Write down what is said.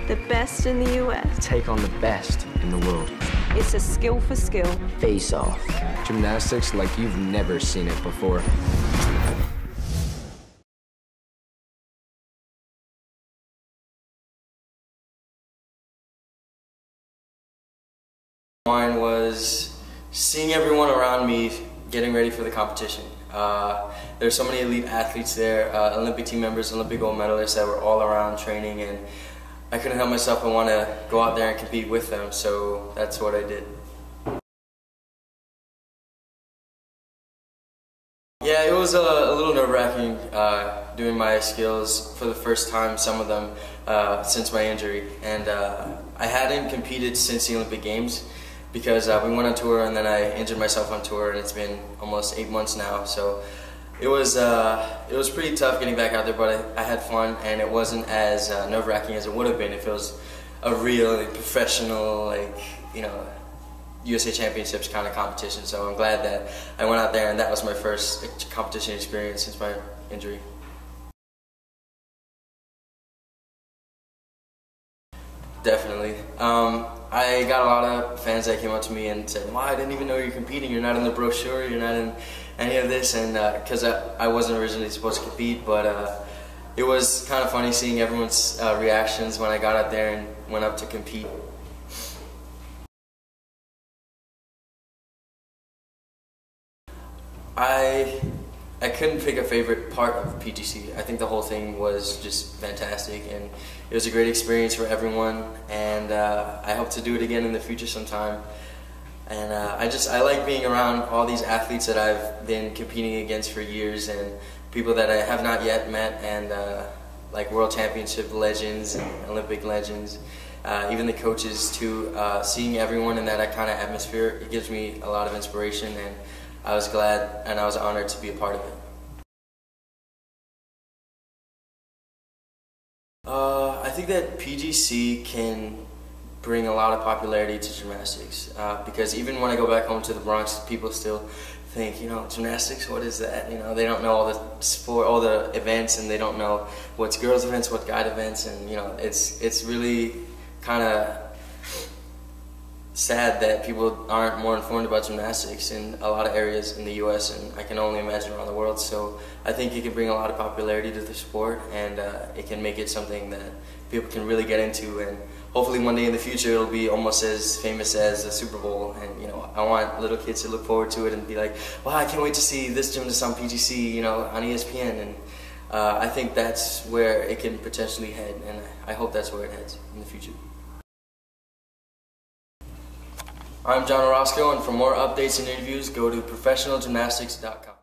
The best in the US. Take on the best in the world. It's a skill for skill. Face off. Gymnastics like you've never seen it before. Mine was seeing everyone around me getting ready for the competition. There's so many elite athletes there, Olympic team members, Olympic gold medalists that were all around training, and I couldn't help myself. I want to go out there and compete with them, so that's what I did. Yeah, it was a little nerve-wracking doing my skills for the first time, some of them, since my injury. And I hadn't competed since the Olympic Games because we went on tour and then I injured myself on tour, and it's been almost 8 months now. So it was pretty tough getting back out there, but I had fun, and it wasn't as nerve-wracking as it would have been if it was a real professional, like, you know, USA Championships kind of competition. So I'm glad that I went out there and that was my first competition experience since my injury. Definitely. I got a lot of fans that came up to me and said, "Wow, I didn't even know you're competing. You're not in the brochure. You're not in any of this." And because I wasn't originally supposed to compete, but it was kind of funny seeing everyone's reactions when I got out there and went up to compete. I couldn't pick a favorite part of PGC. I think the whole thing was just fantastic, and it was a great experience for everyone, and I hope to do it again in the future sometime. And I like being around all these athletes that I've been competing against for years, and people that I have not yet met, and like world championship legends and Olympic legends, even the coaches too. Seeing everyone in that kind of atmosphere, it gives me a lot of inspiration, and I was glad and I was honored to be a part of it. I think that PGC can bring a lot of popularity to gymnastics because even when I go back home to the Bronx, people still think, you know, gymnastics, what is that? You know, they don't know all the sport, all the events, and they don't know what's girls events, what guy events, and you know, it's really kind of sad that people aren't more informed about gymnastics in a lot of areas in the US, and I can only imagine around the world. So I think it can bring a lot of popularity to the sport, and it can make it something that people can really get into, and hopefully one day in the future it'll be almost as famous as the Super Bowl. And you know, I want little kids to look forward to it and be like, wow, I can't wait to see this gymnast on PGC, you know, on ESPN. And I think that's where it can potentially head, and I hope that's where it heads in the future. I'm John Orozco, and for more updates and interviews, go to professionalgymnastics.com.